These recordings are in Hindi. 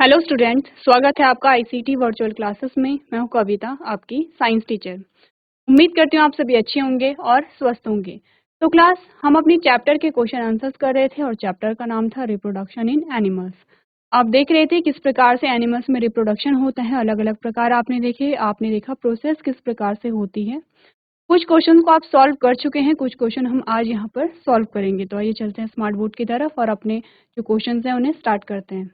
हेलो स्टूडेंट्स, स्वागत है आपका आईसीटी वर्चुअल क्लासेस में। मैं हूं कविता, आपकी साइंस टीचर। उम्मीद करती हूं आप सभी अच्छे होंगे और स्वस्थ होंगे। तो क्लास हम अपनी चैप्टर के क्वेश्चन आंसर्स कर रहे थे और चैप्टर का नाम था रिप्रोडक्शन इन एनिमल्स। आप देख रहे थे किस प्रकार से एनिमल्स में रिप्रोडक्शन होता है। अलग अलग प्रकार आपने देखा प्रोसेस किस प्रकार से होती है। कुछ क्वेश्चन को आप सॉल्व कर चुके हैं, कुछ क्वेश्चन हम आज यहाँ पर सॉल्व करेंगे। तो आइए चलते हैं स्मार्ट बोर्ड की तरफ और अपने जो क्वेश्चन है उन्हें स्टार्ट करते हैं।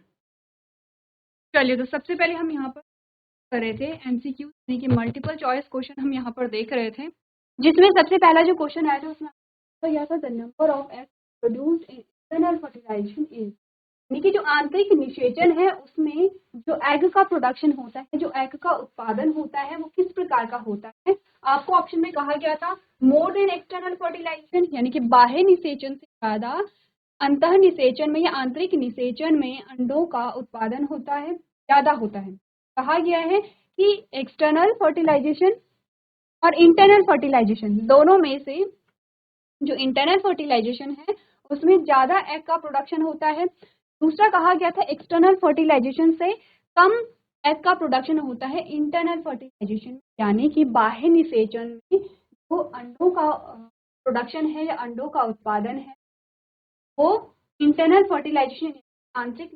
चलिए, तो सबसे पहले हम यहाँ पर कर रहे थे एमसीक्यू यानी कि मल्टीपल चॉइस क्वेश्चन हम यहाँ पर देख रहे थे, जिसमें सबसे पहला जो क्वेश्चन आया था उसमें तो यह था the number of egg produced in internal fertilisation is, यानी कि जो आंतरिक निषेचन है उसमें जो एग का प्रोडक्शन होता है, जो एग का उत्पादन होता है वो किस प्रकार का होता है। आपको ऑप्शन में कहा गया था मोर देन एक्सटर्नल फर्टिलाइजेशन, यानी कि बाह्य निषेचन से ज्यादा अंतः निषेचन में या आंतरिक निषेचन में अंडों का उत्पादन होता है, ज्यादा होता है। कहा गया है कि एक्सटर्नल फर्टिलाइजेशन और इंटरनल फर्टिलाइजेशन दोनों में से जो इंटरनल फर्टिलाइजेशन है उसमें ज्यादा एग का प्रोडक्शन होता है। दूसरा कहा गया था एक्सटर्नल फर्टिलाइजेशन से कम एग का प्रोडक्शन होता है इंटरनल फर्टिलाइजेशन, यानी कि बाह्य निषेचन में जो अंडों का प्रोडक्शन है या अंडों का उत्पादन है वो इंटरनल फर्टिलाइजेशन आंतरिक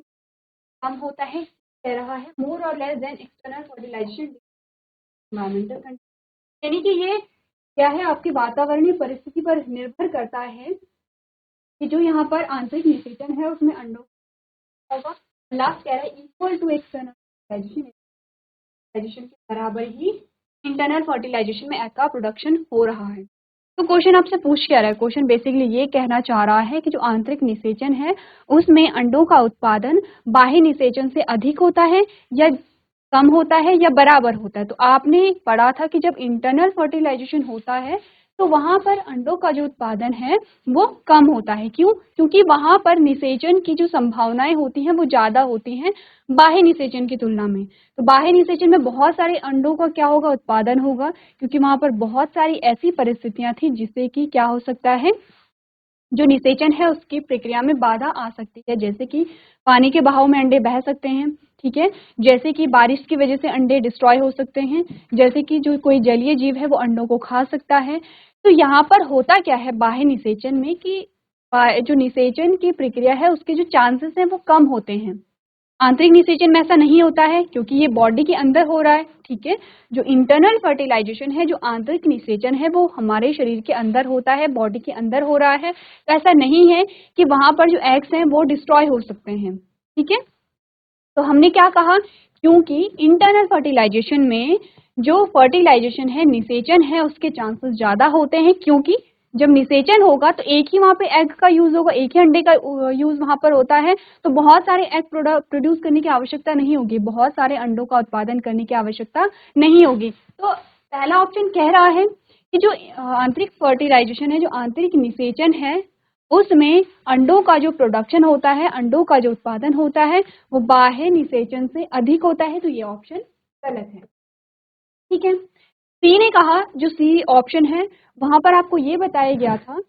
कम होता है, कह रहा है मोर और less than external fertilisation environmental condition, यानी कि ये क्या है आपकी वातावरणीय परिस्थिति पर निर्भर करता है कि जो यहाँ पर आंतरिक निषेचन है उसमें अंडों होगा। लास्ट कह रहा है इक्वल टू एक्सटर्नल फर्टिलाइजेशन के बराबर ही इंटरनल फर्टिलाइजेशन में एग का प्रोडक्शन हो रहा है। तो क्वेश्चन आपसे पूछ क्या रहा है, क्वेश्चन बेसिकली ये कहना चाह रहा है कि जो आंतरिक निषेचन है उसमें अंडों का उत्पादन बाह्य निषेचन से अधिक होता है या कम होता है या बराबर होता है। तो आपने पढ़ा था कि जब इंटरनल फर्टिलाइजेशन होता है तो वहां पर अंडों का जो उत्पादन है वो कम होता है। क्यों? क्योंकि वहां पर निषेचन की जो संभावनाएं होती हैं वो ज्यादा होती हैं बाह्य निषेचन की तुलना में। तो बाह्य निषेचन में बहुत सारे अंडों का क्या होगा, उत्पादन होगा, क्योंकि वहां पर बहुत सारी ऐसी परिस्थितियां थी जिससे कि क्या हो सकता है, जो निषेचन है उसकी प्रक्रिया में बाधा आ सकती है। जैसे कि पानी के बहाव में अंडे बह सकते हैं, ठीक है, जैसे कि बारिश की वजह से अंडे डिस्ट्रॉय हो सकते हैं, जैसे कि जो कोई जलीय जीव है वो अंडों को खा सकता है। तो यहाँ पर होता क्या है बाह्य निषेचन में कि जो निषेचन की प्रक्रिया है उसके जो चांसेस हैं वो कम होते हैं। आंतरिक निषेचन में ऐसा नहीं होता है क्योंकि ये बॉडी के अंदर हो रहा है, ठीक है। जो इंटरनल फर्टिलाइजेशन है, जो आंतरिक निषेचन है वो हमारे शरीर के अंदर होता है, बॉडी के अंदर हो रहा है। तो ऐसा नहीं है कि वहां पर जो एग्स हैं वो डिस्ट्रॉय हो सकते हैं, ठीक है। तो हमने क्या कहा, क्योंकि इंटरनल फर्टिलाइजेशन में जो फर्टिलाइजेशन है, निषेचन है, उसके चांसेस ज्यादा होते हैं, क्योंकि जब निषेचन होगा तो एक ही वहां पे एग का यूज होगा, एक ही अंडे का यूज वहां पर होता है। तो बहुत सारे एग प्रोड्यूस करने की आवश्यकता नहीं होगी, बहुत सारे अंडों का उत्पादन करने की आवश्यकता नहीं होगी। तो पहला ऑप्शन कह रहा है कि जो आंतरिक फर्टिलाइजेशन है, जो आंतरिक निषेचन है, उसमें अंडों का जो प्रोडक्शन होता है, अंडों का जो उत्पादन होता है वो बाह्य निषेचन से अधिक होता है। तो ये ऑप्शन गलत है, ठीक है। सी ने कहा, जो सी ऑप्शन है वहां पर आपको ये बताया गया था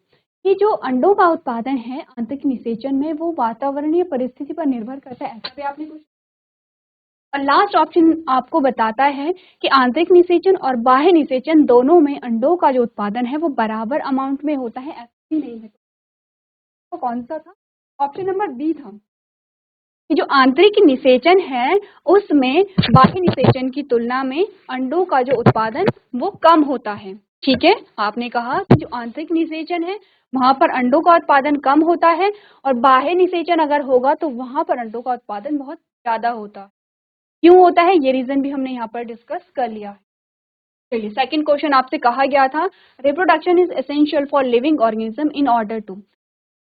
कि जो अंडों का उत्पादन है आंतरिक निषेचन में वो वातावरणीय परिस्थिति पर निर्भर करता है, ऐसा भी आपने कुछ। और लास्ट ऑप्शन आपको बताता है कि आंतरिक निषेचन और बाह्य निषेचन दोनों में अंडों का जो उत्पादन है वो बराबर अमाउंट में होता है, ऐसा भी नहीं है। तो कौन सा था? ऑप्शन नंबर बी था कि जो आंतरिक निषेचन है उसमें बाह्य निषेचन की तुलना में अंडों का जो उत्पादन वो कम होता है, ठीक है। आपने कहा कि जो आंतरिक निषेचन है वहां पर अंडों का उत्पादन कम होता है और बाह्य निषेचन अगर होगा तो वहां पर अंडों का उत्पादन बहुत ज्यादा होता है। क्यों होता है ये रीजन भी हमने यहाँ पर डिस्कस कर लिया है। चलिए, सेकंड क्वेश्चन आपसे कहा गया था reproduction is essential for living organism in order to,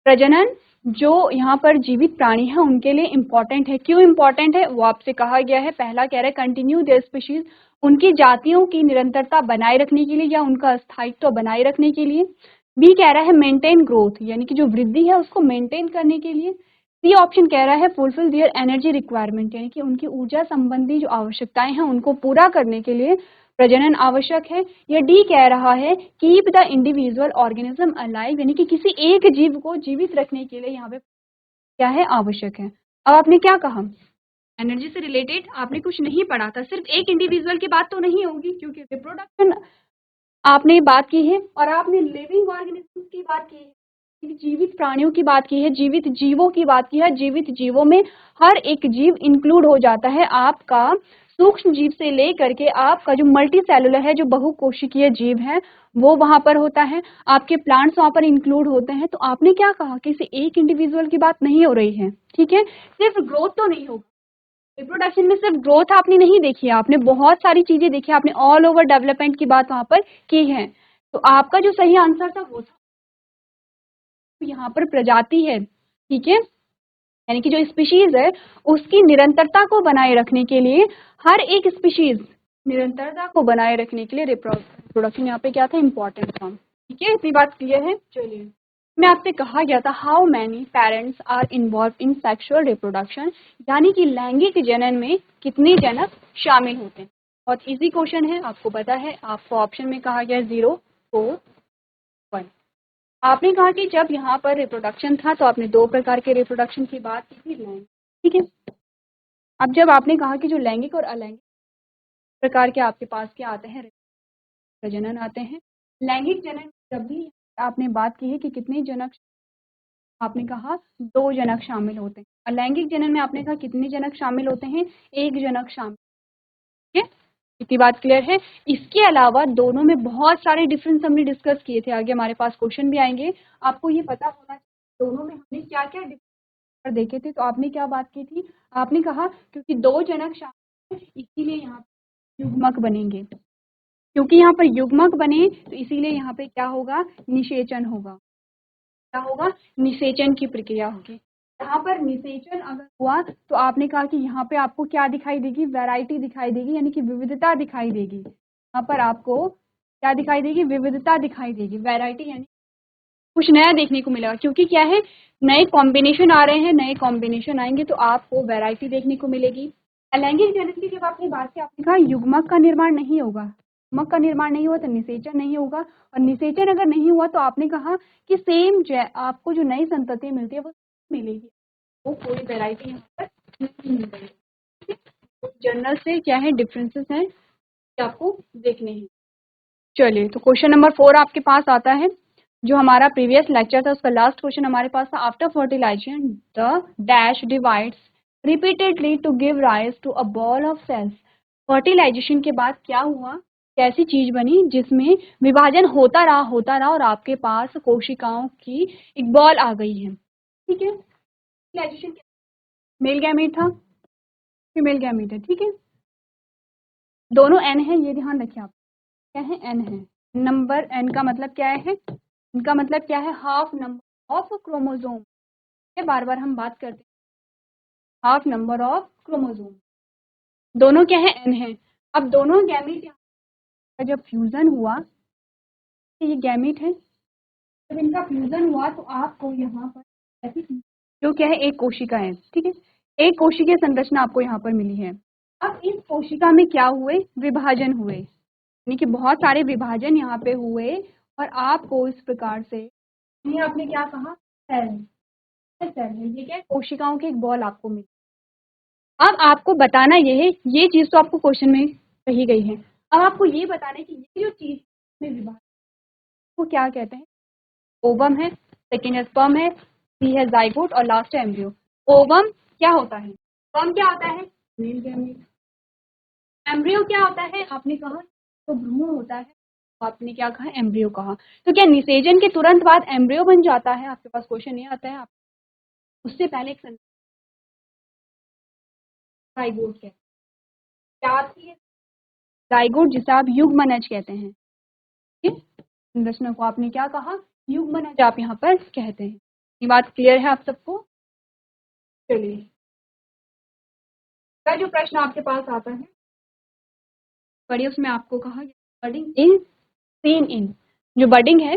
प्रजनन जो यहाँ पर जीवित प्राणी है उनके लिए इम्पोर्टेंट है। क्यों इम्पोर्टेंट है वो आपसे कहा गया है। पहला कह रहा है कंटिन्यू देयर स्पीशीज, उनकी जातियों की निरंतरता बनाए रखने के लिए या उनका स्थायित्व बनाए रखने के लिए। बी कह रहा है मेंटेन ग्रोथ, यानी कि जो वृद्धि है उसको मेंटेन करने के लिए। सी ऑप्शन कह रहा है फुलफिल देयर एनर्जी रिक्वायरमेंट, यानी कि उनकी ऊर्जा संबंधी जो आवश्यकताएं हैं उनको पूरा करने के लिए प्रजनन आवश्यक है। या डी कह रहा है keep the individual organism alive, यानी कि किसी एक जीव को जीवित रखने के लिए यहाँ पे क्या है आवश्यक है। अब आपने क्या कहा एनर्जी से रिलेटेड आपने कुछ नहीं पढ़ा था, सिर्फ एक इंडिविजुअल की बात तो नहीं होगी, क्योंकि रिप्रोडक्शन आपने बात की है और आपने लिविंग ऑर्गेनिज्म की बात की है, जीवित प्राणियों की बात की है, जीवित जीवों की बात की है। जीवित जीवों में हर एक जीव इंक्लूड हो जाता है, आपका सूक्ष्म जीव से लेकर के आपका जो मल्टी सेलुलर है, जो बहुकोशिकीय जीव है, वो वहां पर होता है। आपके प्लांट्स वहां पर इंक्लूड होते हैं। तो आपने क्या कहा कि इसे एक इंडिविजुअल की बात नहीं हो रही है, ठीक है। सिर्फ ग्रोथ तो नहीं होगा, रिप्रोडक्शन में सिर्फ ग्रोथ आपने नहीं देखी है, आपने बहुत सारी चीजें देखी, आपने ऑल ओवर डेवलपमेंट की बात वहां पर की है। तो आपका जो सही आंसर था वो था, तो यहाँ पर प्रजाति है, ठीक है, यानी कि जो स्पीशीज है उसकी निरंतरता को बनाए रखने के लिए, हर एक स्पीशीज निरंतरता को बनाए रखने के लिए रिप्रोडक्शन यहाँ पे क्या था, इंपॉर्टेंट था, ठीक है। इतनी बात क्लियर है। चलिए, मैं आपसे कहा गया था how many parents are involve in sexual reproduction, यानी कि लैंगिक जनन में कितने जनक शामिल होते हैं। बहुत इजी क्वेश्चन है, आपको पता है, आपको ऑप्शन में कहा गया 0, 4, 1। आपने कहा कि जब यहाँ पर रिप्रोडक्शन था तो आपने 2 प्रकार के रिप्रोडक्शन की बात की थी, लैंगिक, ठीक है। अब जब आपने कहा कि जो लैंगिक और अलैंगिक प्रकार के आपके पास क्या आते हैं, प्रजनन आते हैं। लैंगिक जनन जब भी आपने बात की है कि कितने जनक, आपने कहा 2 जनक शामिल होते हैं। अलैंगिक जनन में आपने कहा कितने जनक शामिल होते हैं, 1 जनक शामिल, ठीक है। इतनी बात क्लियर है। इसके अलावा दोनों में बहुत सारे डिफरेंस हमने डिस्कस किए थे, आगे हमारे पास क्वेश्चन भी आएंगे, आपको ये पता होना चाहिए दोनों में हमने क्या क्या डिफरेंस देखे थे। तो आपने क्या बात की थी, आपने कहा क्योंकि 2 जनक शामिल हैं इसीलिए यहाँ पे युग्मक बनेंगे, क्योंकि यहाँ पर युग्मक बने तो इसीलिए यहाँ पे क्या होगा, निषेचन होगा। क्या होगा, निषेचन की प्रक्रिया होगी। यहाँ पर निषेचन अगर हुआ तो आपने कहा कि यहाँ पे आपको क्या दिखाई देगी, वैरायटी दिखाई देगी, यानी कि विविधता दिखाई देगी। यहाँ पर आपको क्या दिखाई देगी, विविधता दिखाई देगी, वैरायटी यानी कुछ नया देखने को मिलेगा, क्योंकि क्या है, नए कॉम्बिनेशन आ रहे हैं, नए कॉम्बिनेशन आएंगे तो आपको वैरायटी देखने को मिलेगी। अलैंगिक जनन की जब आपने बात की, आपने कहा युग्मक का निर्माण नहीं होगा, युग्मक का निर्माण नहीं हुआ तो निषेचन नहीं होगा, और निषेचन अगर नहीं हुआ तो आपने कहा कि सेम आपको जो नई संतति मिलती है वो मिलेगी, वो कोई वैरायटी यहाँ पर नहीं मिलेगी। जनरल से क्या है डिफरेंसेस हैं कि आपको देखने हैं। चलिए, तो क्वेश्चन नंबर 4 आपके पास आता है, जो हमारा प्रीवियस लेक्चर था उसका लास्ट क्वेश्चन हमारे पास था। After fertilization the dash divides repeatedly to give rise to a ball of cells. Fertilization के बाद क्या हुआ, कैसी चीज बनी जिसमें विभाजन होता रहा और आपके पास कोशिकाओं की एक बॉल आ गई है, ठीक है। फर्टिलाइजेशन मेल गैमीट था, फीमेल गैमीट है, ठीक है। दोनों एन है, ये ध्यान रखिए आप, क्या है, एन है। नंबर एन का मतलब क्या है, इनका मतलब क्या है, हाफ नंबर ऑफ क्रोमोसोम, बार बार हम बात करते हैं हाफ नंबर ऑफ क्रोमोसोम। दोनों क्या है, एन है। अब दोनों गैमीट का जब फ्यूजन हुआ, तो ये गैमीट है, जब इनका फ्यूजन हुआ तो आपको यहाँ पर ऐसी जो क्या है, एक कोशिका है, ठीक है। एक कोशिकीय संरचना आपको यहाँ पर मिली है। अब इस कोशिका में क्या हुए, विभाजन हुए, यानी कि बहुत सारे विभाजन यहाँ पे हुए और आपको इस प्रकार से, ये आपने क्या कहा, सेल, सेल है, ये क्या है, कोशिकाओं की एक बॉल आपको मिली। अब आपको बताना ये है, ये चीज तो आपको क्वेश्चन में कही गई है, अब आपको ये बताना है कि ये जो चीज में विभाजन को क्या कहते हैं। ओवम है, सेकेंड है स्पर्म है, सी है जाइगोट और लास्ट है एम्ब्रियो। ओवम क्या होता है, स्पर्म क्या होता है, मेल गैमीट। एम्ब्रियो क्या होता है, आपने कहा तो भ्रूण होता है, आपने क्या कहा, एम्ब्रियो कहा। तो क्या निषेचन के तुरंत बाद एम्ब्रियो बन जाता है, आपके पास क्वेश्चन ये आता है। आप उससे पहले एक जाइगोट क्या आती है, जाइगोट जिसे आप युग्मनज कहते हैं, ठीक है? संरचना को आपने क्या कहा, युग्मनज आप यहाँ पर कहते हैं। ये बात क्लियर है आप सबको। चलिए, का जो प्रश्न आपके पास आता है पढ़िए, उसमें आपको कहा बडिंग इन सीन इन, जो बडिंग है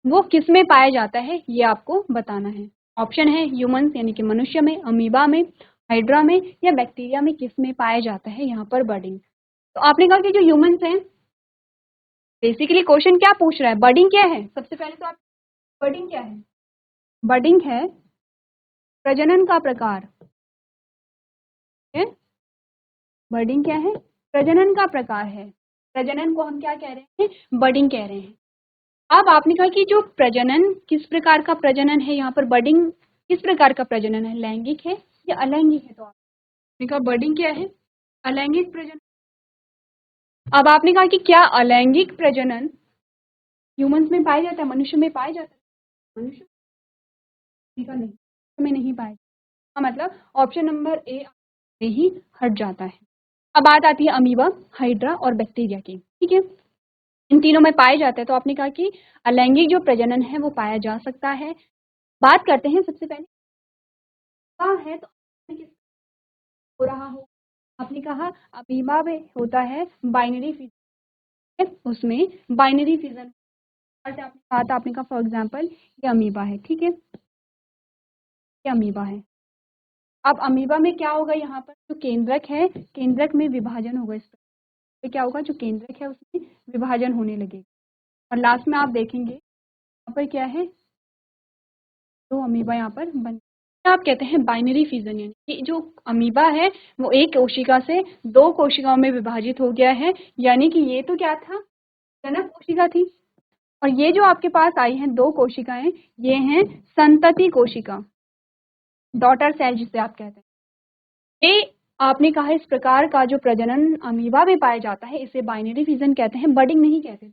वो किस में पाया जाता है ये आपको बताना है। ऑप्शन है ह्यूमंस यानी कि मनुष्य में, अमीबा में, हाइड्रा में या बैक्टीरिया में, किस में पाया जाता है यहाँ पर बडिंग। तो आपने कहा कि जो ह्यूमंस हैं, बेसिकली क्वेश्चन क्या पूछ रहा है, बडिंग क्या है, सबसे पहले तो आप बडिंग क्या है, बडिंग है प्रजनन का प्रकार, है बर्डिंग क्या है? प्रजनन का प्रकार है। प्रजनन को हम क्या कह रहे हैं? बर्डिंग कह रहे हैं। अब आपने कहा कि जो प्रजनन किस प्रकार का प्रजनन है, यहाँ पर बर्डिंग किस प्रकार का प्रजनन है, लैंगिक है या अलैंगिक है? तो आपने कहा बर्डिंग क्या है? अलैंगिक प्रजनन। अब आपने कहा कि क्या अलैंगिक प्रजनन ह्यूमंस में पाया जाता है, मनुष्य में पाया जाता है? मनुष्य नहीं, में नहीं पाया जाता, मतलब ऑप्शन नंबर ए से ही हट जाता है। अब बात आती है अमीबा, हाइड्रा और बैक्टीरिया की, ठीक है, इन तीनों में पाए जाते हैं। तो आपने कहा कि अलैंगिक जो प्रजनन है वो पाया जा सकता है। बात करते हैं सबसे पहले क्या है, तो किस हो रहा हो, आपने कहा अमीबा में होता है बाइनरी फिजन, उसमें बाइनरी फिजन आपने कहा था, आपने कहा फॉर एग्जांपल ये अमीबा है, ठीक है, ये अमीबा है। अब अमीबा में क्या होगा, यहाँ पर जो केंद्रक है, केंद्रक में विभाजन होगा, इस पर क्या होगा, जो केंद्रक है उसमें विभाजन होने लगेगा और लास्ट में आप देखेंगे यहाँ पर क्या है, तो अमीबा यहाँ पर बन, आप कहते हैं बाइनरी फिजन, यानी कि जो अमीबा है वो एक कोशिका से दो कोशिकाओं में विभाजित हो गया है, यानी कि ये तो क्या था, जनक कोशिका थी, और ये जो आपके पास आई हैं दो कोशिकाएं, ये हैं संतति कोशिका, डॉटर सेल जिसे आप कहते हैं। ये आपने कहा इस प्रकार का जो प्रजनन अमीबा में पाया जाता है इसे बाइनरी फिजन कहते हैं, बडिंग नहीं कहते,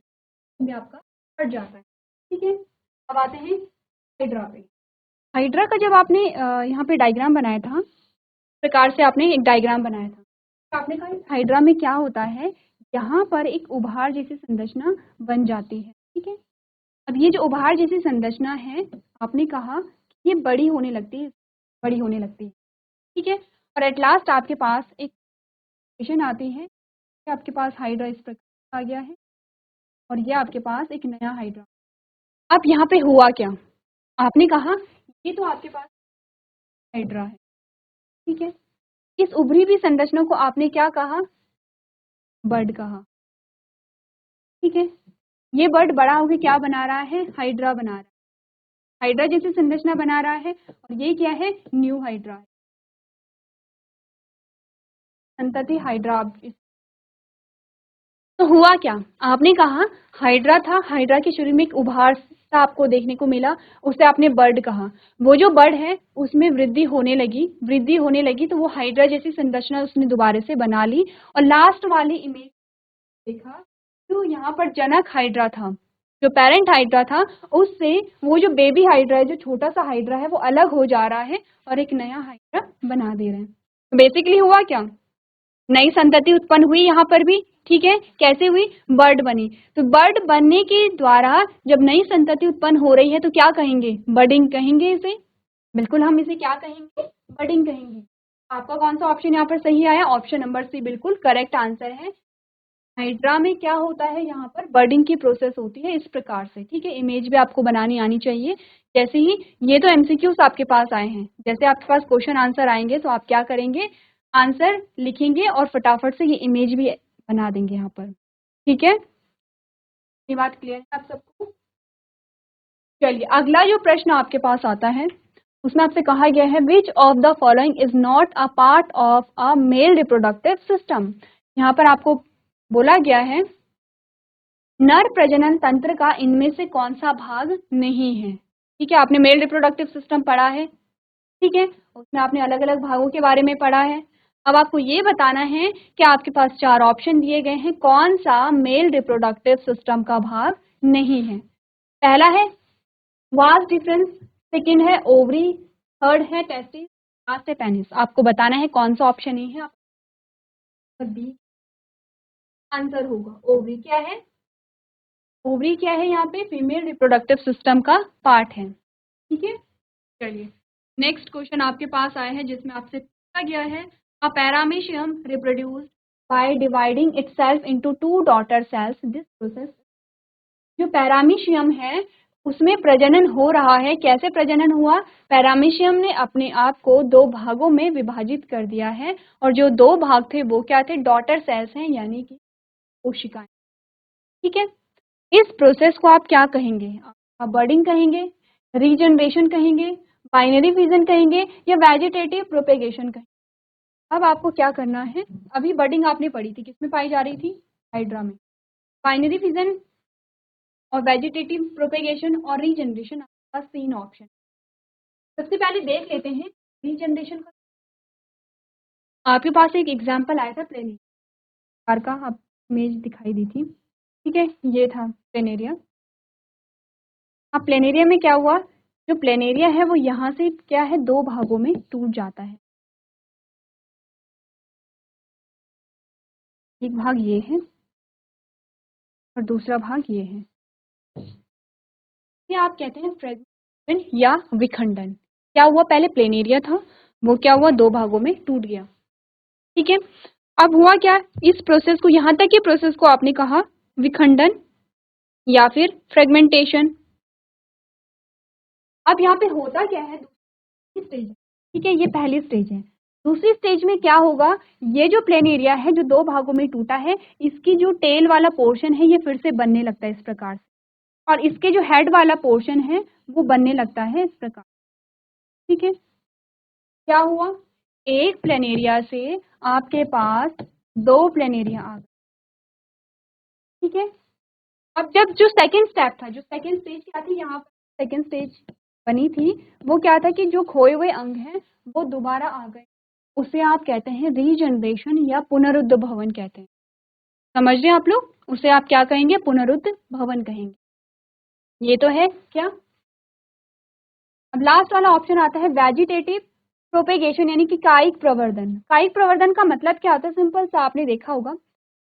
भी आपका हट जाता है, ठीक है। अब आते हैं हाइड्रा पे। हाइड्रा का जब आपने यहाँ पे डायग्राम बनाया था, इस प्रकार से आपने एक डायग्राम बनाया था, तो आपने कहा हाइड्रा में क्या होता है, यहाँ पर एक उभार जैसी संरचना बन जाती है, ठीक है। अब ये जो उभार जैसी संरचना है, आपने कहा ये बड़ी होने लगती है, बड़ी होने लगती है, ठीक है, और एट लास्ट आपके पास एक कंडीशन आती है कि आपके पास हाइड्रा इस प्रकार आ गया है और ये आपके पास एक नया हाइड्रा। अब यहाँ पे हुआ क्या, आपने कहा ये तो आपके पास हाइड्रा है, ठीक है, इस उभरी हुई संरचना को आपने क्या कहा, बर्ड कहा, ठीक है। ये बर्ड बड़ा होकर क्या बना रहा है, हाइड्रा बना रहा है, हाइड्रा जैसी संरचना बना रहा है, और ये क्या है, न्यू हाइड्रा है, संतति हाइड्रा। तो हुआ क्या, आपने कहा हाइड्रा था, हाइड्रा के शरीर में एक उभार सा आपको देखने को मिला, उसे आपने बर्ड कहा, वो जो बर्ड है उसमें वृद्धि होने लगी, तो वो हाइड्रा जैसी संरचना उसने दोबारा से बना ली, और लास्ट वाली इमेज देखा तो यहाँ पर जनक हाइड्रा था, जो पेरेंट हाइड्रा था उससे वो जो बेबी हाइड्रा है, जो छोटा सा हाइड्रा है, वो अलग हो जा रहा है और एक नया हाइड्रा बना दे रहे हैं। तो बेसिकली हुआ क्या, नई संतति उत्पन्न हुई यहाँ पर भी, ठीक है, कैसे हुई, बर्ड बनी। तो बर्ड बनने के द्वारा जब नई संतति उत्पन्न हो रही है तो क्या कहेंगे, बर्डिंग कहेंगे इसे, बिल्कुल हम इसे क्या कहेंगे, बर्डिंग कहेंगे। आपका कौन सा ऑप्शन यहाँ पर सही आया, ऑप्शन नंबर सी बिल्कुल करेक्ट आंसर है। हाइड्रा में क्या होता है, यहाँ पर बर्डिंग की प्रोसेस होती है इस प्रकार से, ठीक है, इमेज भी आपको बनानी आनी चाहिए। जैसे ही ये तो एमसीक्यूज आपके पास आए हैं, जैसे आपके पास क्वेश्चन आंसर आएंगे तो आप क्या करेंगे, आंसर लिखेंगे और फटाफट से ये इमेज भी बना देंगे यहाँ पर, ठीक है, ये बात क्लियर है आप सबको। चलिए अगला जो प्रश्न आपके पास आता है उसमें आपसे कहा गया है which of the following is not a part of a male reproductive system. यहाँ पर आपको बोला गया है नर प्रजनन तंत्र का इनमें से कौन सा भाग नहीं है, ठीक है, आपने मेल रिप्रोडक्टिव सिस्टम पढ़ा है, ठीक है, उसमें आपने अलग अलग भागों के बारे में पढ़ा है। अब आपको ये बताना है कि आपके पास चार ऑप्शन दिए गए हैं, कौन सा मेल रिप्रोडक्टिव सिस्टम का भाग नहीं है। पहला है वास डिफरेंस, सेकंड है ओवरी, थर्ड है टेस्टिस, लास्ट है पेनिस। आपको बताना है कौन सा ऑप्शन नहीं है, आप बी आंसर होगा। ओवरी क्या है, ओवरी क्या है, यहाँ पे फीमेल रिप्रोडक्टिव सिस्टम का पार्ट है, ठीक है। चलिए नेक्स्ट क्वेश्चन आपके पास आया है जिसमें आपसे पूछा गया है a paramecium reproduce by dividing itself into two daughter cells, this process. जो पैरामीशियम है उसमें प्रजनन हो रहा है, कैसे प्रजनन हुआ, पैरामीशियम ने अपने आप को दो भागों में विभाजित कर दिया है, और जो दो भाग थे वो क्या थे, डॉटर सेल्स हैं, यानी कि कोशिकाएं, ठीक है। इस प्रोसेस को आप क्या कहेंगे, आप बर्डिंग कहेंगे, रीजनरेशन कहेंगे, बाइनरी फिजन कहेंगे, या वेजिटेटिव प्रोपेगेशन कहेंगे। अब आपको क्या करना है, अभी बडिंग आपने पढ़ी थी, किसमें पाई जा रही थी, हाइड्रा में। बाइनरी फिजन और वेजिटेटिव प्रोपेगेशन और रीजनरेशन, आपके पास 3 ऑप्शन। सबसे पहले देख लेते हैं रीजनरेशन का। आपके पास एक एग्जाम्पल आया था प्लेनेरिया का, आप इमेज दिखाई दी थी, ठीक है, ये था प्लेनेरिया। अब प्लेनेरिया में क्या हुआ, जो प्लेनेरिया है वो यहाँ से क्या है, 2 भागों में टूट जाता है। एक भाग ये है और दूसरा भाग ये है, ये आप कहते हैं फ्रेगमेंट या विखंडन। क्या हुआ, पहले प्लेनेरिया था, वो क्या हुआ, 2 भागों में टूट गया, ठीक है। अब हुआ क्या, इस प्रोसेस को, यहाँ तक के प्रोसेस को आपने कहा विखंडन या फिर फ्रेगमेंटेशन। अब यहाँ पे होता क्या है, दूसरी स्टेज, ठीक है, ये पहली स्टेज है। दूसरी स्टेज में क्या होगा, ये जो प्लेन एरिया है जो 2 भागों में टूटा है, इसकी जो टेल वाला पोर्शन है ये फिर से बनने लगता है इस प्रकार से, और इसके जो हेड वाला पोर्शन है वो बनने लगता है इस प्रकार, ठीक है। क्या हुआ, एक प्लेन एरिया से आपके पास 2 प्लेन एरिया आ गए, ठीक है। अब जब जो सेकेंड स्टेप था, जो सेकेंड स्टेज क्या थी, यहाँ पर सेकेंड स्टेज बनी थी, वो क्या था कि जो खोए हुए अंग हैं वो दोबारा आ गए, उसे आप कहते हैं रीजनरेशन या पुनरुद्ध भवन कहते हैं। समझ रहे हैं आप लोग, उसे आप क्या कहेंगे, पुनरुद्ध भवन कहेंगे। ये तो है क्या। अब लास्ट वाला ऑप्शन आता है वेजिटेटिव प्रोपेगेशन, यानी कि कायिक प्रवर्धन। कायिक प्रवर्धन का मतलब क्या होता है, सिंपल सा, आपने देखा होगा,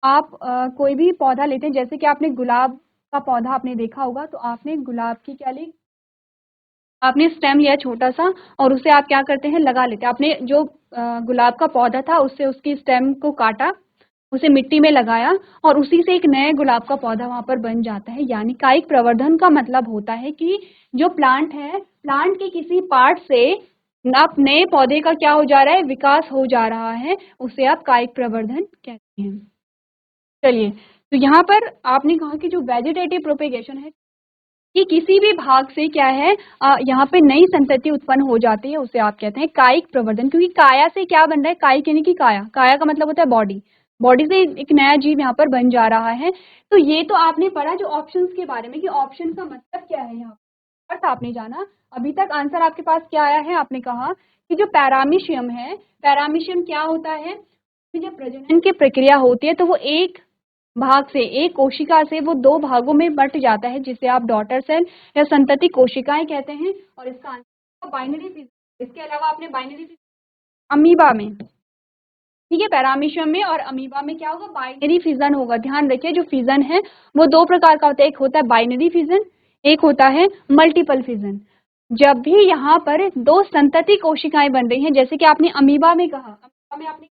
आप कोई भी पौधा लेते हैं, जैसे कि आपने गुलाब का पौधा आपने देखा होगा, तो आपने गुलाब की क्या ली, आपने स्टेम लिया छोटा सा और उसे आप क्या करते हैं, लगा लेते हैं। आपने जो गुलाब का पौधा था उससे उसकी स्टेम को काटा, उसे मिट्टी में लगाया और उसी से एक नए गुलाब का पौधा वहां पर बन जाता है। यानी कायिक प्रवर्धन का मतलब होता है कि जो प्लांट है, प्लांट के किसी पार्ट से आप नए पौधे का क्या हो जा रहा है, विकास हो जा रहा है, उसे आप कायिक प्रवर्धन कहते हैं। चलिए, तो यहाँ पर आपने कहा कि जो वेजिटेटिव प्रोपेगेशन है कि किसी भी भाग से क्या है, यहाँ पे नई संतति उत्पन्न हो जाती है, उसे आप कहते हैं कायिक प्रवर्धन। क्योंकि काया से क्या बन रहा है, कायिक यानी कि काया, काया का मतलब होता है बॉडी, बॉडी से एक नया जीव यहाँ पर बन जा रहा है। तो ये तो आपने पढ़ा जो ऑप्शंस के बारे में कि ऑप्शन का मतलब क्या है, यहाँ अर्थ आपने जाना। अभी तक आंसर आपके पास क्या आया है, आपने कहा कि जो पैरामीशियम है, पैरामीशियम क्या होता है, जब प्रजनन की प्रक्रिया होती है तो वो एक भाग से, एक कोशिका से वो 2 भागों में बंट जाता है, जिसे आप डॉटर सेल या संतति कोशिकाएं कहते हैं। और इसका आंसर बाइनरी फिजन। इसके अलावा आपने बाइनरी अमीबा में, ठीक है, पैरामीशियम में और अमीबा में क्या होगा, बाइनरी फिजन होगा। ध्यान रखिए, जो फिजन है वो 2 प्रकार का होता है, एक होता है बाइनरी फिजन, एक होता है मल्टीपल फिजन। जब भी यहाँ पर 2 संतति कोशिकाएं बन रही हैं, जैसे कि आपने अमीबा में कहा, अमीबा में आपने,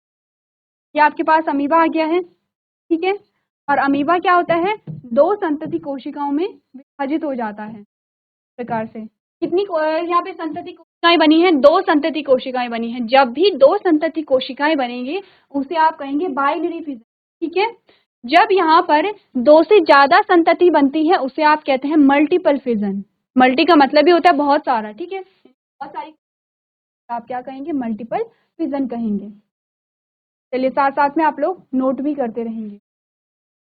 ये आपके पास अमीबा आ गया है, ठीक है, और अमीबा क्या होता है, 2 संतति कोशिकाओं में विभाजित हो जाता है प्रकार से। कितनी यहाँ पे संतति कोशिकाएं बनी हैं, 2 संतति कोशिकाएं बनी हैं। जब भी 2 संतति कोशिकाएं बनेंगी उसे आप कहेंगे बाइनरी फिजन, ठीक है। जब यहाँ पर 2 से ज्यादा संतति बनती है उसे आप कहते हैं मल्टीपल फिजन। मल्टी का मतलब ही होता है बहुत सारा, ठीक है, बहुत सारी, आप क्या कहेंगे, मल्टीपल फिजन कहेंगे। चलिए, साथ साथ में आप लोग नोट भी करते रहेंगे।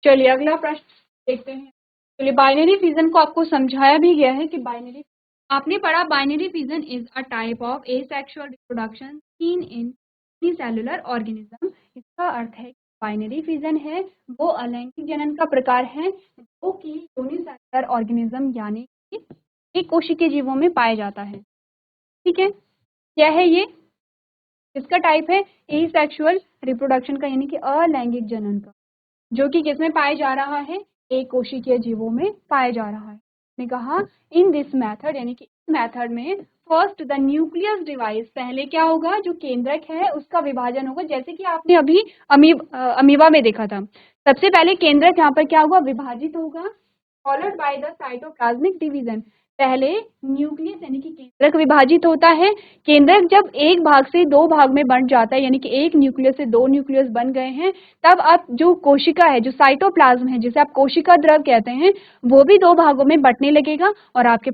चलिए अगला प्रश्न देखते हैं। चलिए, बाइनरी फिजन को आपको समझाया भी गया है कि बाइनरी, आपने पढ़ा binary fission is a type of asexual reproduction seen in unicellular organism. इसका अर्थ है बाइनरी फिजन है वो अलैंगिक जनन का प्रकार है जो कि यूनिसेलुलर ऑर्गेनिज्म यानी कि एक कोशिकीय जीवों में पाया जाता है, ठीक है। क्या है ये, इसका टाइप है एसेक्सुअल रिप्रोडक्शन का, यानी कि अलैंगिक जनन का, जो कि किसमें पाया जा रहा है, एक कोशिकीय जीवों में पाया जा रहा है। ने कहा इन दिस मेथड, यानी कि इस मेथड में फर्स्ट द न्यूक्लियस डिवाइस, पहले क्या होगा, जो केंद्रक है उसका विभाजन होगा, जैसे कि आपने अभी अमीबा में देखा था। सबसे पहले केंद्रक यहाँ पर क्या होगा, विभाजित होगा, followed by the cytoplasmic division. पहले न्यूक्लियस यानी कि केंद्रक विभाजित होता है। केंद्रक जब एक भाग से 2 भाग में बंट जाता है, यानी कि एक न्यूक्लियस से 2 न्यूक्लियस बन गए हैं, तब आप जो कोशिका है, जो साइटोप्लाज्म है, जिसे आप कोशिका द्रव कहते हैं, वो भी 2 भागों में बंटने लगेगा और आपके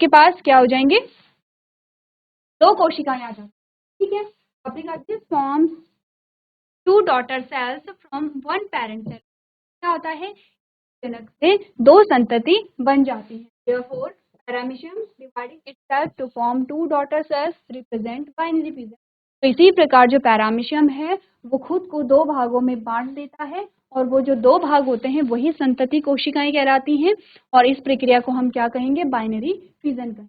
पास क्या हो जाएंगे, 2 कोशिकाएं आ जाती हैं, ठीक है। आपने कहा this forms 2 daughter cells from 1 parent cell. क्या होता है, जनक से 2 संतति बन जाती है। Therefore, paramecium dividing itself to form 2 daughter cells represent binary fission। तो इसी प्रकार जो पैरामीशियम है वो खुद को 2 भागों में बांट देता है और वो जो 2 भाग होते हैं वही संतति कोशिकाएं कहलाती हैं और इस प्रक्रिया को हम क्या कहेंगे, बाइनरी फिजन कहेंगे।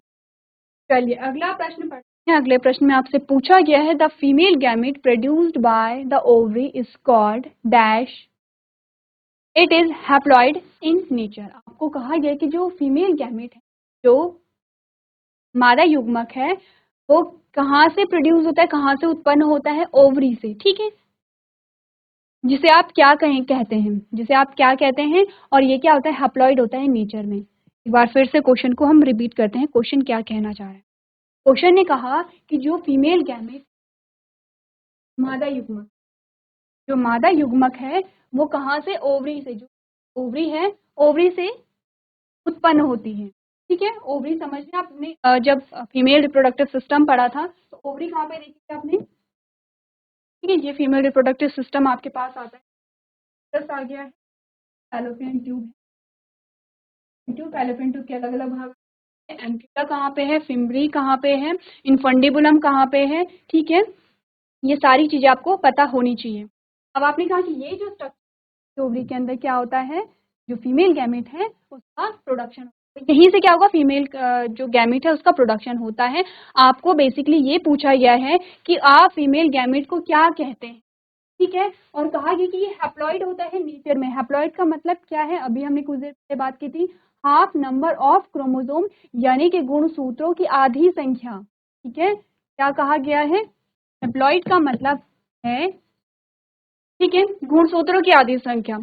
चलिए अगला प्रश्न पढ़ते हैं। अगले प्रश्न में आपसे पूछा गया है the female gamete produced by the ovary is called dash, it is haploid in nature. आपको कहा गया कि जो फीमेल गैमेट है, जो मादा युग्मक है, वो कहाँ से प्रोड्यूस होता है, कहाँ से उत्पन्न होता है, ओवरी से, ठीक है। जिसे आप क्या कहते हैं, जिसे आप क्या कहते हैं, और ये क्या होता है, हैप्लॉइड होता है नेचर में। एक बार फिर से क्वेश्चन को हम रिपीट करते हैं, क्वेश्चन क्या कहना चाह रहा है। क्वेश्चन ने कहा कि जो फीमेल गैमेट, मादा युग्मक, जो मादा युग्मक है वो कहाँ से, ओवरी से, जो ओवरी है ओवरी से उत्पन्न होती है, ठीक है। ओवरी समझना आपने जब फीमेल रिप्रोडक्टिव सिस्टम पढ़ा था तो ओवरी कहाँ पे देखी थी आपने, ठीक है। ये फीमेल रिप्रोडक्टिव सिस्टम आपके पास आता है, प्लस आ गया है फैलोपियन ट्यूब, फैलोपियन ट्यूब के अलग अलग भाग, एंट्रिका कहाँ पे है, फिम्बरी कहाँ पे है, इनफंडिबुलम कहाँ पे है, ठीक है। ये सारी चीजें आपको पता होनी चाहिए। अब आपने कहा कि ये जो स्ट्रक्चर ओवरी के अंदर क्या होता है, जो फीमेल गैमेट है उसका प्रोडक्शन, यहीं से क्या होगा, फीमेल जो गैमेट है उसका प्रोडक्शन होता है। आपको बेसिकली ये पूछा गया है कि आप फीमेल गैमेट को क्या कहते हैं, ठीक है। और कहा गया कि ये हैप्लॉइड होता है नेचर में। हैप्लॉइड का मतलब क्या है, अभी हमने कुछ देर पहले बात की थी, हाफ नंबर ऑफ क्रोमोसोम, यानी कि गुणसूत्रों की आधी संख्या, ठीक है। क्या कहा गया है, हैप्लॉइड का मतलब है, ठीक है, गुणसूत्रों की आधी संख्या।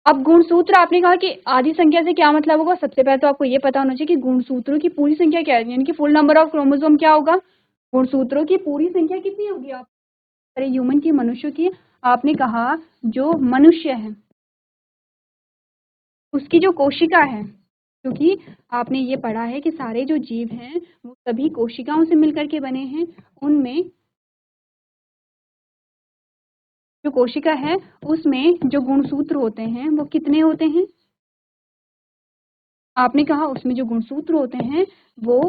अब गुणसूत्र आपने कहा कि आधी संख्या से क्या मतलब होगा, सबसे पहले तो आपको ये पता होना चाहिए कि गुणसूत्रों की पूरी संख्या क्या है, यानी कि फुल नंबर ऑफ क्रोमोसोम क्या होगा, गुणसूत्रों की पूरी संख्या कितनी होगी। आप अरे ह्यूमन की, मनुष्य की, आपने कहा जो मनुष्य है उसकी जो कोशिका है, क्योंकि आपने ये पढ़ा है कि सारे जो जीव हैं वो सभी कोशिकाओं से मिलकर के बने हैं, उनमें जो कोशिका है उसमें जो गुणसूत्र होते हैं वो कितने होते हैं, आपने कहा उसमें जो गुणसूत्र होते हैं वो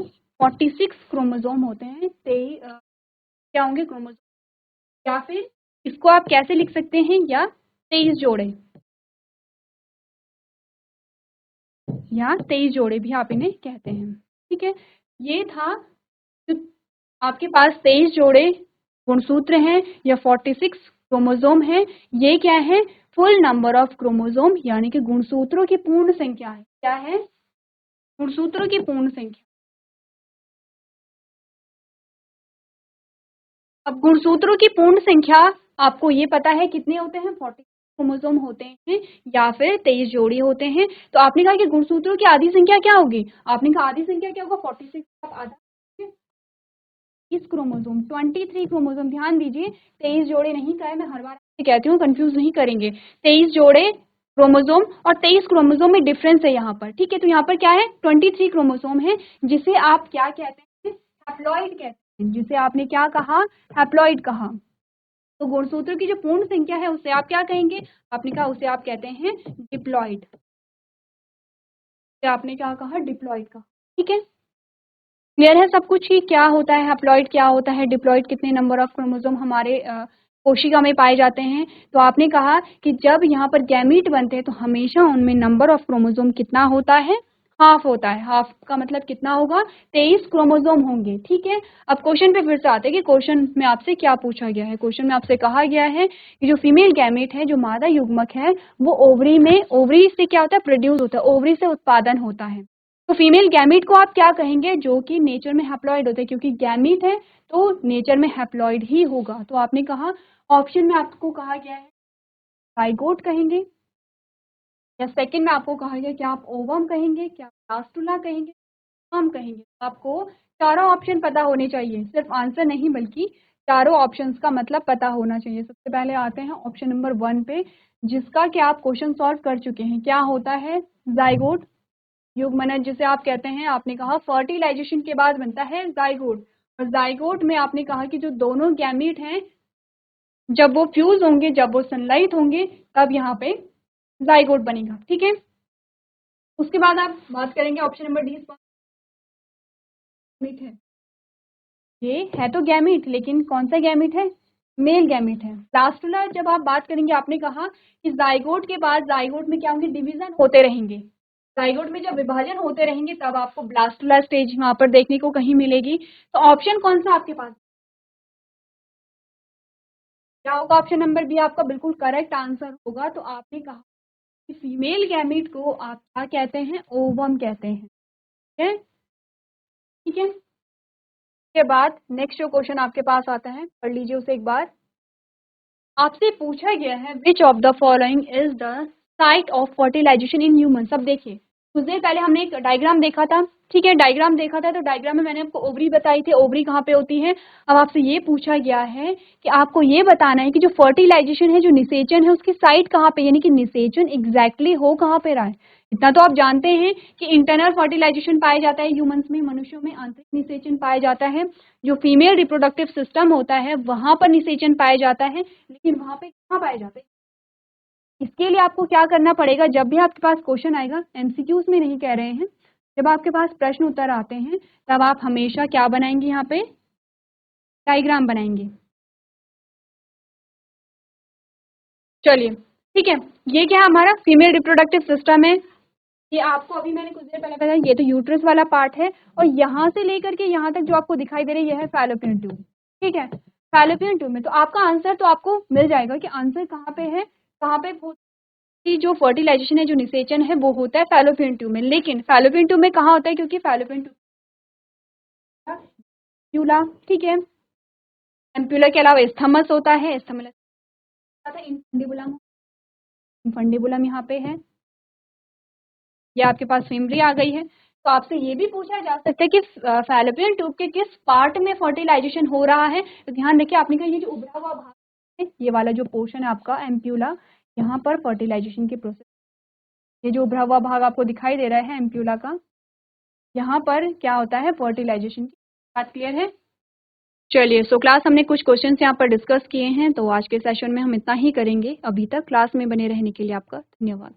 46 क्रोमोसोम होते हैं, क्या होंगे, क्रोमोसोम, या फिर इसको आप कैसे लिख सकते हैं, या 23 जोड़े, या 23 जोड़े भी आप इन्हें कहते हैं, ठीक है। ये था जो आपके पास 23 जोड़े गुणसूत्र हैं या 46 क्रोमोसोम है, ये क्या है, फुल नंबर ऑफ क्रोमोसोम, यानी कि गुणसूत्रों की पूर्ण संख्या है। क्या है, गुणसूत्रों की पूर्ण संख्या। अब गुणसूत्रों की पूर्ण संख्या आपको ये पता है कितने होते हैं, 40 क्रोमोसोम होते हैं या फिर 23 जोड़ी होते हैं। तो आपने कहा कि गुणसूत्रों की आधी संख्या क्या होगी, आपने कहा आधी संख्या क्या होगा, 46 का आधा, इस क्रोमोसोम 23 क्रोमोसोम, ध्यान दीजिए 23 जोड़े नहीं कहे, मैं हर बार कहती हूँ, कंफ्यूज नहीं करेंगे। 23 जोड़े क्रोमोसोम और 23 क्रोमोसोम में डिफरेंस है यहाँ पर, ठीक है। तो यहाँ पर क्या है, 23 क्रोमोसोम है, जिसे आप क्या कहते हैं, हैप्लॉइड कहते हैं, जिसे आपने क्या कहा, हैप्लॉइड कहा। तो गुणसूत्र की जो पूर्ण संख्या है उसे आप क्या कहेंगे, आपने कहा उसे आप कहते हैं डिप्लॉइड, आपने क्या कहा, डिप्लॉइड का, ठीक है। क्लियर है सब कुछ ही, क्या होता है हैप्लॉइड, क्या होता है डिप्लॉइड, कितने नंबर ऑफ क्रोमोसोम हमारे कोशिका में पाए जाते हैं। तो आपने कहा कि जब यहाँ पर गैमीट बनते हैं तो हमेशा उनमें नंबर ऑफ क्रोमोसोम कितना होता है, हाफ होता है। हाफ का मतलब कितना होगा, 23 क्रोमोसोम होंगे, ठीक है। अब क्वेश्चन पे फिर से आते हैं कि क्वेश्चन में आपसे क्या पूछा गया है। क्वेश्चन में आपसे कहा गया है कि जो फीमेल गैमेट है, जो मादा युग्मक है, वो ओवरी में, ओवरी से क्या होता है, प्रोड्यूस होता है, ओवरी से उत्पादन होता है। तो फीमेल गैमीट को आप क्या कहेंगे, जो कि नेचर में हैप्लॉइड होते हैं, क्योंकि गैमीट है तो नेचर में हैप्लॉइड ही होगा। तो आपने कहा ऑप्शन में आपको कहा गया है जाइगोट कहेंगे, या सेकंड में आपको कहा गया क्या आप ओवम कहेंगे, क्या ब्लास्टुला कहेंगे, हम कहेंगे। आपको चारों ऑप्शन पता होने चाहिए, सिर्फ आंसर नहीं बल्कि चारों ऑप्शंस का मतलब पता होना चाहिए। सबसे पहले आते हैं ऑप्शन नंबर 1 पे, जिसका कि आप क्वेश्चन सॉल्व कर चुके हैं। क्या होता है, जाइगोट युग्मनज जिसे आप कहते हैं, आपने कहा फर्टिलाइजेशन के बाद बनता है जाइगोट। और जाइगोट में आपने कहा कि जो दोनों गैमीट हैं जब वो फ्यूज होंगे, जब वो सनलाइट होंगे, तब यहाँ पे जाइगोट बनेगा। ठीक है, उसके बाद आप बात करेंगे ऑप्शन नंबर डी गैमीट है। ये है तो गैमीट, लेकिन कौन सा गैमीट है? मेल गैमीट है। ब्लास्टुला जब आप बात करेंगे, आपने कहा कि जाइगोट के बाद जाइगोट में क्या होंगे? डिवीजन होते रहेंगे। जाइगोट में जब विभाजन होते रहेंगे तब आपको ब्लास्टुला स्टेज वहां पर देखने को कहीं मिलेगी। तो ऑप्शन कौन सा आपके पास क्या होगा? ऑप्शन नंबर बी आपका बिल्कुल करेक्ट आंसर होगा। तो आपने कहा कि फीमेल गैमीट को आप क्या कहते हैं? ओवम कहते हैं। ठीक है, ठीक है। के बाद नेक्स्ट जो क्वेश्चन आपके पास आता है, पढ़ लीजिए उसे एक बार। आपसे पूछा गया है which of the following is the site of fertilization in humans. अब देखिए, कुछ देर पहले हमने एक डायग्राम देखा था। ठीक है, डायग्राम देखा था, तो डायग्राम में मैंने आपको ओवरी बताई थी, ओवरी कहाँ पे होती है। अब आपसे ये पूछा गया है कि आपको ये बताना है कि जो फर्टिलाइजेशन है, जो निषेचन है, उसकी साइट कहाँ पे, यानी कि निषेचन एग्जैक्टली हो कहाँ पे रहा है। इतना तो आप जानते हैं कि इंटरनल फर्टिलाइजेशन पाया जाता है ह्यूमंस में, मनुष्यों में आंतरिक निषेचन पाया जाता है। जो फीमेल रिप्रोडक्टिव सिस्टम होता है वहां पर निषेचन पाया जाता है, लेकिन वहां पे कहाँ पाया जाता है? इसके लिए आपको क्या करना पड़ेगा? जब भी आपके पास क्वेश्चन आएगा, एमसीक्यूज में नहीं कह रहे हैं, जब आपके पास प्रश्न उत्तर आते हैं तब आप हमेशा क्या बनाएंगे? यहाँ पे डायग्राम बनाएंगे। चलिए, ठीक है, ये क्या हमारा फीमेल रिप्रोडक्टिव सिस्टम है। ये आपको अभी मैंने कुछ देर पहले बताया, ये तो यूट्रस वाला पार्ट है, और यहाँ से लेकर के यहाँ तक जो आपको दिखाई दे रही है, यह है फैलोपियन ट्यूब। ठीक है, फैलोपियन ट्यूब में तो आपका आंसर तो आपको मिल जाएगा कि आंसर कहाँ पे है, कहाँ पे कि जो फर्टिलाइजेशन है, जो निषेचन है, वो होता है फैलोपियन ट्यूब में। लेकिन फैलोपियन ट्यूब में कहाँ होता है? क्योंकि फैलोपियन ट्यूब एम्प्यूला, ठीक है, एम्प्यूला के अलावा स्थमस होता है, स्थमस इंफंडिबुलम, इंफंडिबुलम यहाँ पे है। ये आपके पास फेमरी आ गई है। तो आपसे ये भी पूछा जा सकता है कि फैलोपियन ट्यूब के किस पार्ट में फर्टिलाइजेशन हो रहा है। तो ध्यान रखिए, आपने कहा ये जो उभरा हुआ भाग है, ये वाला जो पोर्शन है आपका एम्प्यूला, यहाँ पर फर्टिलाइजेशन के प्रोसेस, ये जो उभरा हुआ भाग आपको दिखाई दे रहा है एम्प्यूला का, यहाँ पर क्या होता है? फर्टिलाइजेशन की। बात क्लियर है? चलिए, सो क्लास हमने कुछ क्वेश्चंस यहाँ पर डिस्कस किए हैं, तो आज के सेशन में हम इतना ही करेंगे। अभी तक क्लास में बने रहने के लिए आपका धन्यवाद।